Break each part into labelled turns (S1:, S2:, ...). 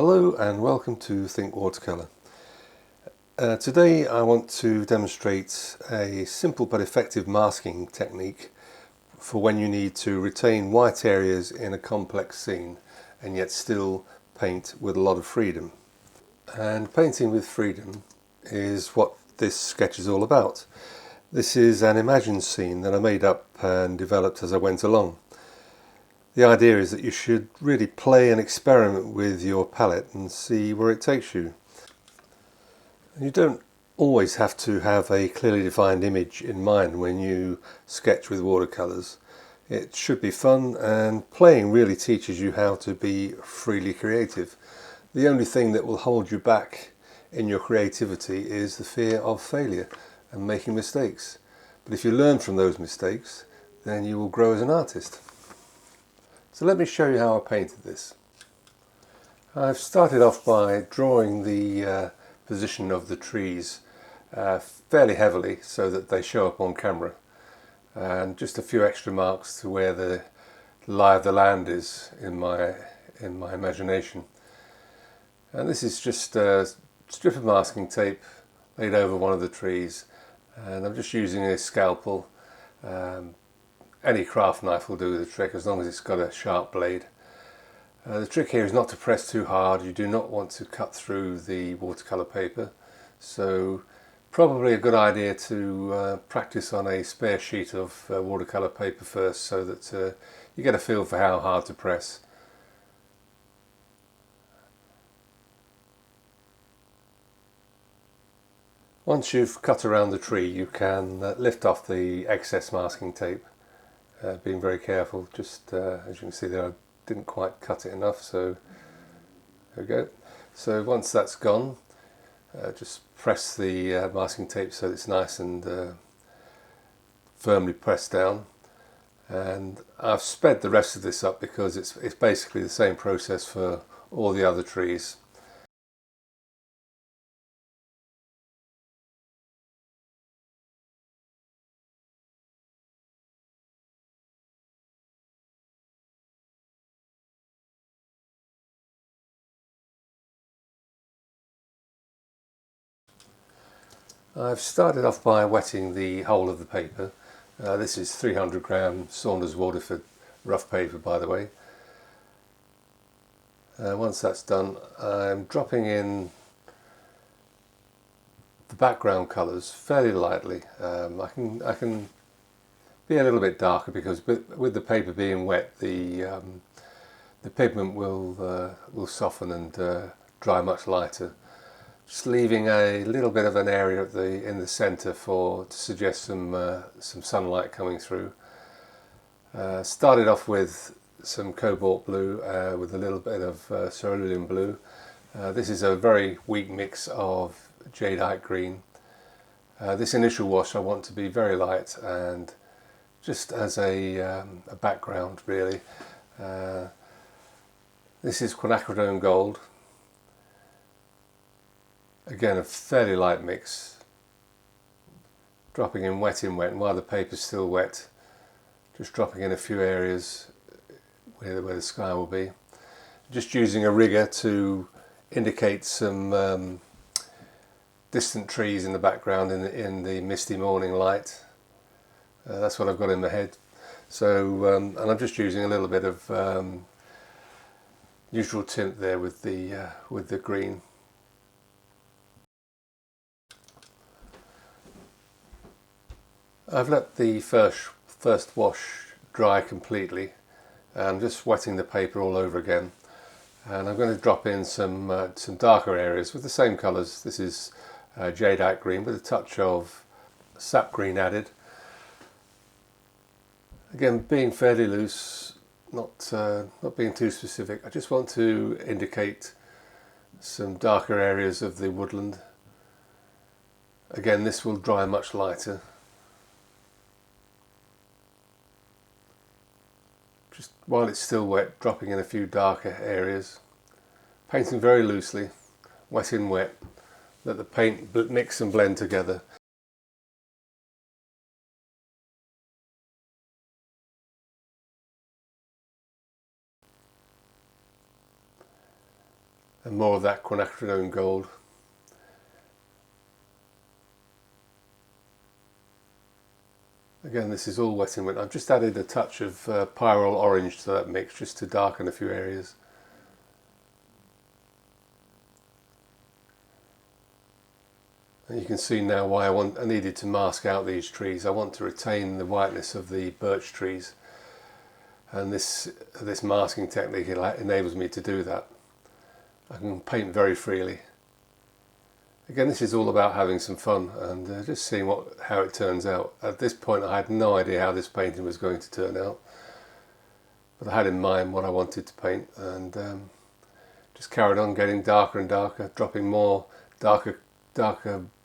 S1: Hello and welcome to Think Watercolour. Today I want to demonstrate a simple but effective masking technique for when you need to retain white areas in a complex scene and yet still paint with a lot of freedom. And painting with freedom is what this sketch is all about. This is an imagined scene that I made up and developed as I went along. The idea is that you should really play and experiment with your palette and see where it takes you. And you don't always have to have a clearly defined image in mind when you sketch with watercolours. It should be fun, and playing really teaches you how to be freely creative. The only thing that will hold you back in your creativity is the fear of failure and making mistakes. But if you learn from those mistakes, then you will grow as an artist. So let me show you how I painted this. I've started off by drawing the position of the trees fairly heavily so that they show up on camera, and just a few extra marks to where the lie of the land is in my imagination. And this is just a strip of masking tape laid over one of the trees, and I'm just using a scalpel. Any craft knife will do the trick as long as it's got a sharp blade. The trick here is not to press too hard. You do not want to cut through the watercolour paper, so probably a good idea to practice on a spare sheet of watercolour paper first, so that you get a feel for how hard to press. Once you've cut around the tree, you can lift off the excess masking tape. Being very careful, just as you can see there, I didn't quite cut it enough, so there we go. So once that's gone, just press the masking tape so it's nice and firmly pressed down. And I've sped the rest of this up because it's basically the same process for all the other trees. I've started off by wetting the whole of the paper. This is 300 gram Saunders Waterford rough paper, by the way. Once that's done, I'm dropping in the background colours fairly lightly. I can be a little bit darker because with the paper being wet, the pigment will soften and dry much lighter. Just leaving a little bit of an area in the centre to suggest some sunlight coming through. Started off with some cobalt blue with a little bit of cerulean blue. This is a very weak mix of jadeite green. This initial wash I want to be very light and just as a background, really. This is quinacridone gold. Again, a fairly light mix, dropping in wet, and while the paper's still wet, just dropping in a few areas where the sky will be. Just using a rigger to indicate some distant trees in the background in the misty morning light. That's what I've got in my head. So, and I'm just using a little bit of neutral tint there with the green. I've let the first wash dry completely. I'm just wetting the paper all over again, and I'm going to drop in some darker areas with the same colours. This is jadeite green with a touch of sap green added. Again, being fairly loose, not being too specific. I just want to indicate some darker areas of the woodland. Again, this will dry much lighter. Just while it's still wet, dropping in a few darker areas. Painting very loosely, wet in wet. Let the paint mix and blend together. and more of that quinacridone gold. Again, this is all wet in wet. I've just added a touch of pyrrole orange to that mix just to darken a few areas. And you can see now why I needed to mask out these trees. I want to retain the whiteness of the birch trees, and this masking technique enables me to do that. I can paint very freely. Again, this is all about having some fun and just seeing how it turns out. At this point I had no idea how this painting was going to turn out, but I had in mind what I wanted to paint, and just carried on getting darker and darker, dropping more darker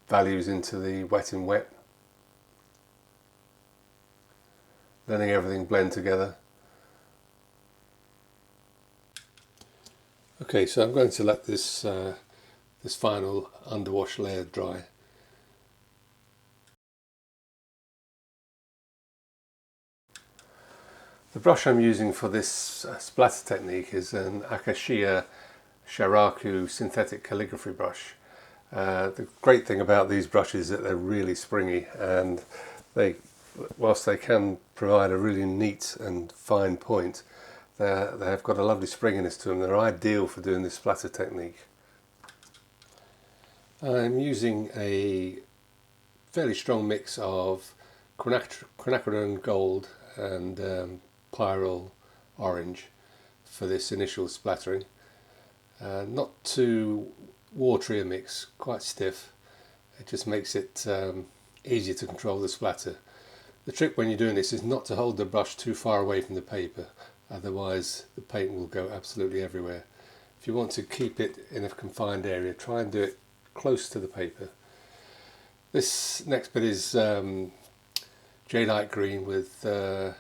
S1: values into the wet in wet, letting everything blend together. Okay, so I'm going to let this final underwash layer dry. The brush I'm using for this splatter technique is an Akashiya Sharaku synthetic calligraphy brush. The great thing about these brushes is that they're really springy, and whilst they can provide a really neat and fine point, they have got a lovely springiness to them. They're ideal for doing this splatter technique. I'm using a fairly strong mix of quinacridone gold and pyrrole orange for this initial splattering. Not too watery a mix, quite stiff. It just makes it easier to control the splatter. The trick when you're doing this is not to hold the brush too far away from the paper, otherwise the paint will go absolutely everywhere. If you want to keep it in a confined area, try and do it close to the paper. This next bit is jadeite green with a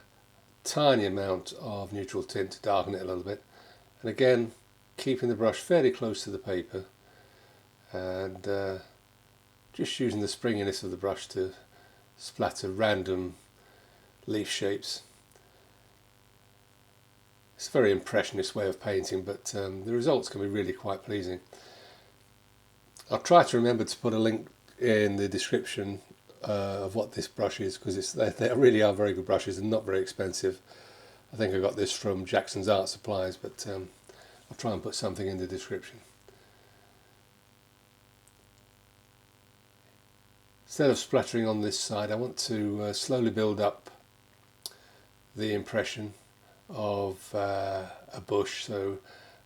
S1: tiny amount of neutral tint to darken it a little bit, and again keeping the brush fairly close to the paper, and just using the springiness of the brush to splatter random leaf shapes. It's a very impressionist way of painting, but the results can be really quite pleasing. I'll try to remember to put a link in the description of what this brush is, because they really are very good brushes and not very expensive. I think I got this from Jackson's Art Supplies, but I'll try and put something in the description. Instead of splattering on this side, I want to slowly build up the impression of a bush. So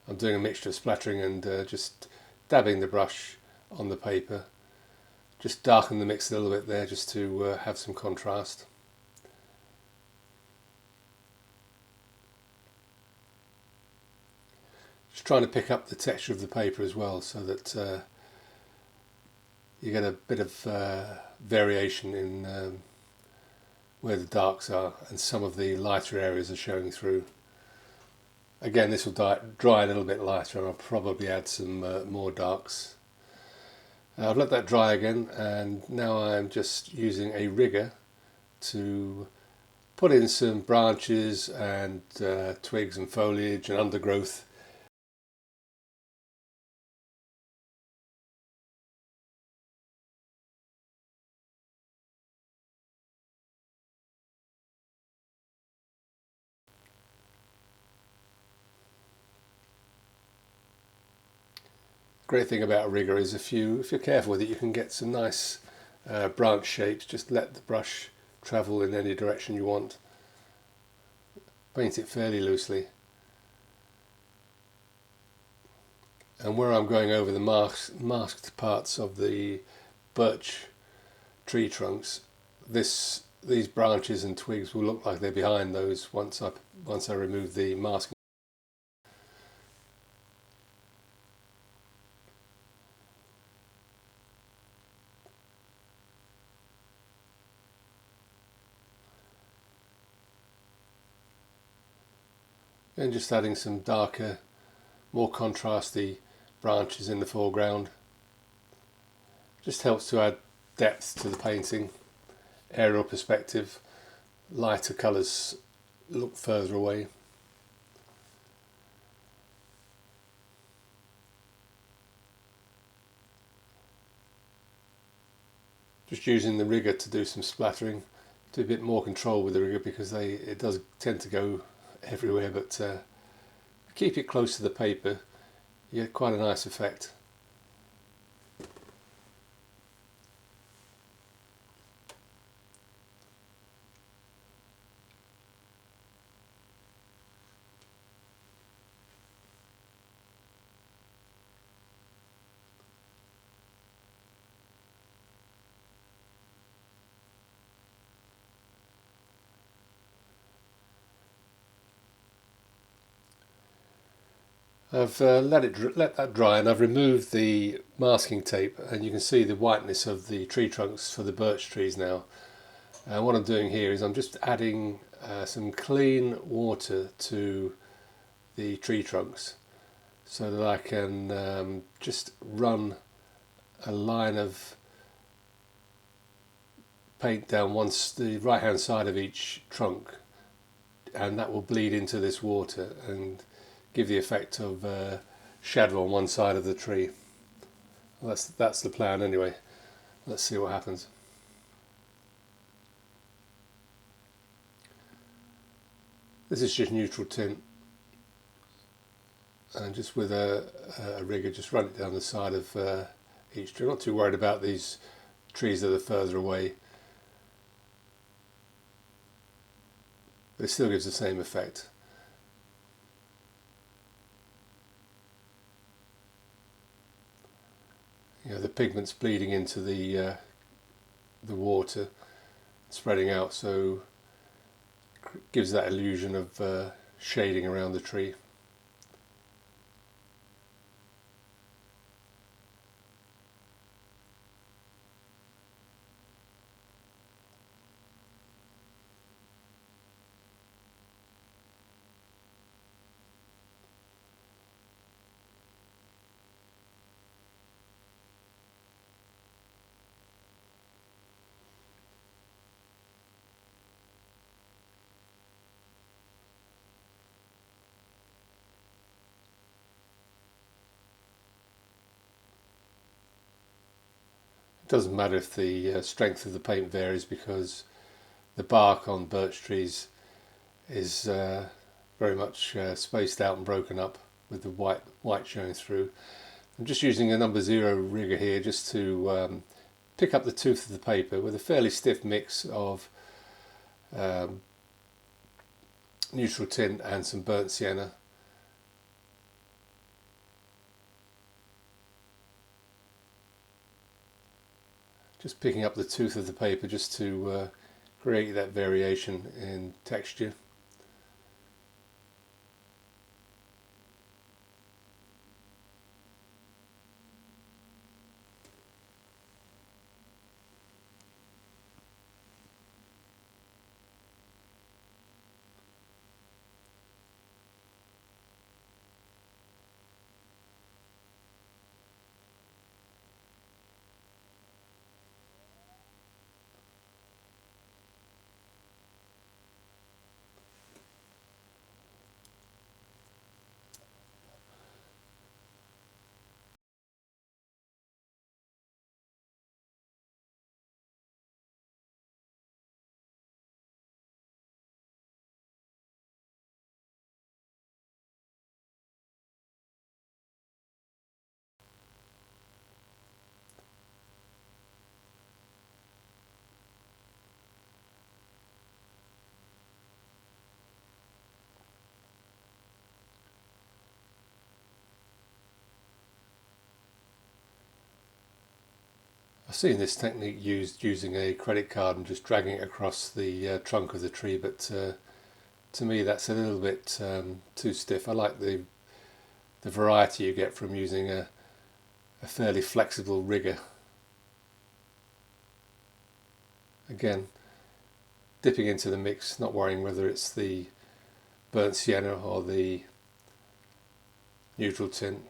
S1: I'm doing a mixture of splattering and just dabbing the brush on the paper. Just darken the mix a little bit there just to have some contrast. Just trying to pick up the texture of the paper as well, so that you get a bit of variation in where the darks are, and some of the lighter areas are showing through. Again, this will dry a little bit lighter, and I'll probably add some more darks. I've let that dry again, and now I'm just using a rigger to put in some branches and twigs and foliage and undergrowth. Great thing about a rigger is if you're careful with it, you can get some nice branch shapes. Just let the brush travel in any direction you want. Paint it fairly loosely. And where I'm going over the masked parts of the birch tree trunks, these branches and twigs will look like they're behind those once I remove the masking. And just adding some darker, more contrasty branches in the foreground. Just helps to add depth to the painting, aerial perspective, lighter colours look further away. Just using the rigger to do some splattering, do a bit more control with the rigger because it does tend to go everywhere, but keep it close to the paper, you get quite a nice effect. I've let that dry, and I've removed the masking tape, and you can see the whiteness of the tree trunks for the birch trees now. And what I'm doing here is I'm just adding some clean water to the tree trunks so that I can just run a line of paint down the right hand side of each trunk, and that will bleed into this water and give the effect of shadow on one side of the tree. Well, that's the plan anyway. Let's see what happens. This is just neutral tint, and just with a rigger, just run it down the side of each tree. I'm not too worried about these trees that are further away. But it still gives the same effect. You know, the pigment's bleeding into the water, spreading out, so it gives that illusion of shading around the tree. It doesn't matter if the strength of the paint varies, because the bark on birch trees is very much spaced out and broken up with the white showing through. I'm just using a number 0 rigger here just to pick up the tooth of the paper with a fairly stiff mix of neutral tint and some burnt sienna. Just picking up the tooth of the paper just to create that variation in texture. I've seen this technique used using a credit card and just dragging it across the trunk of the tree, but to me that's a little bit too stiff. I like the variety you get from using a fairly flexible rigger. Again, dipping into the mix, not worrying whether it's the burnt sienna or the neutral tint.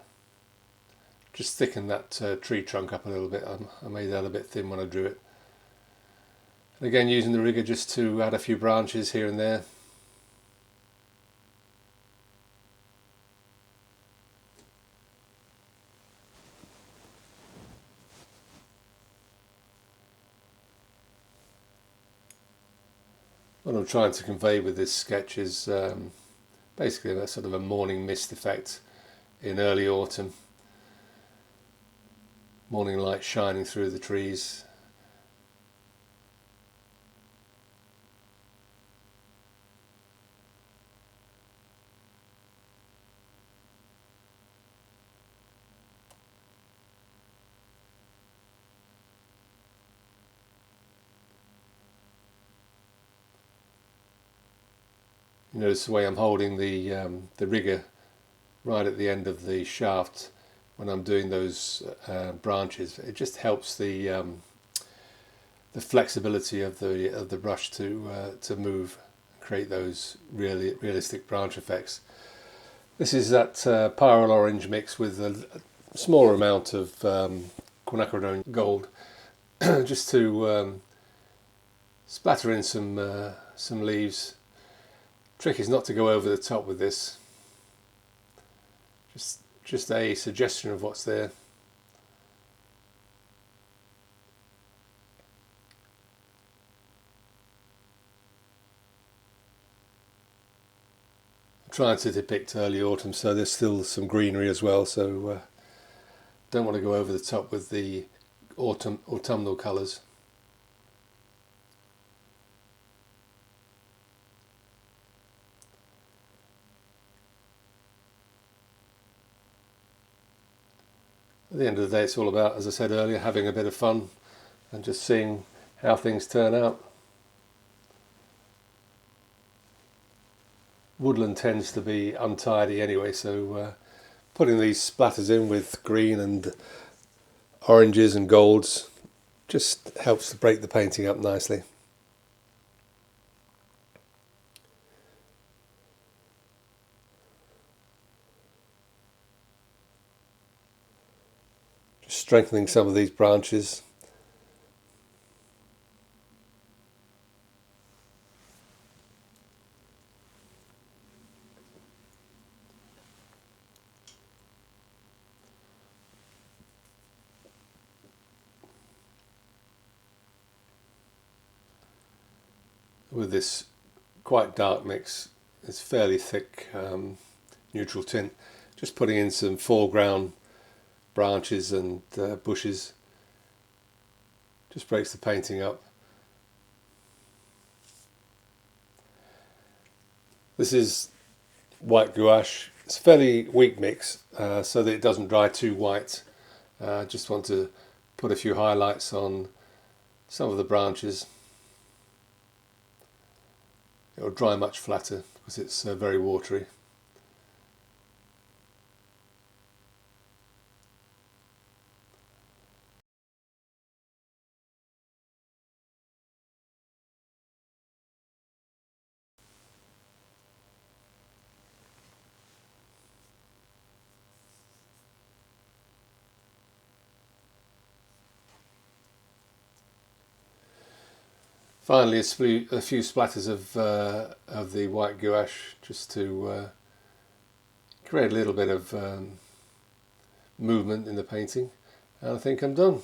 S1: Just thicken that tree trunk up a little bit. I made that a bit thin when I drew it. And again, using the rigger just to add a few branches here and there. What I'm trying to convey with this sketch is basically a sort of a morning mist effect in early autumn. Morning light shining through the trees. You notice the way I'm holding the rigger right at the end of the shaft when I'm doing those branches. It just helps the flexibility of the brush to move, create those really realistic branch effects. This is that pyrrole orange mix with a smaller amount of quinacridone gold, just to splatter in some leaves. Trick is not to go over the top with this. Just a suggestion of what's there. I'm trying to depict early autumn, so there's still some greenery as well, so don't want to go over the top with the autumnal colours. At the end of the day, it's all about, as I said earlier, having a bit of fun and just seeing how things turn out. Woodland tends to be untidy anyway, so putting these splatters in with green and oranges and golds just helps to break the painting up nicely. Just strengthening some of these branches. With this quite dark mix, it's fairly thick neutral tint, just putting in some foreground branches and bushes just breaks the painting up. This is white gouache. It's a fairly weak mix so that it doesn't dry too white. Just want to put a few highlights on some of the branches. It will dry much flatter because it's very watery. Finally, a few splatters of the white gouache just to create a little bit of movement in the painting, and I think I'm done.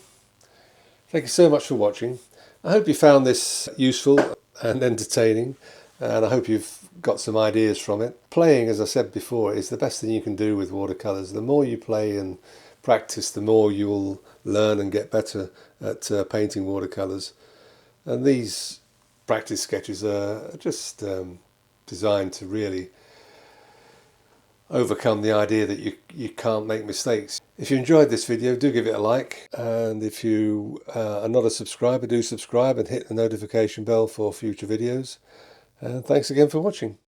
S1: Thank you so much for watching. I hope you found this useful and entertaining, and I hope you've got some ideas from it. Playing, as I said before, is the best thing you can do with watercolours. The more you play and practice, the more you will learn and get better at painting watercolours. And these practice sketches are just designed to really overcome the idea that you can't make mistakes. If you enjoyed this video, do give it a like, and if you are not a subscriber, do subscribe and hit the notification bell for future videos. And thanks again for watching.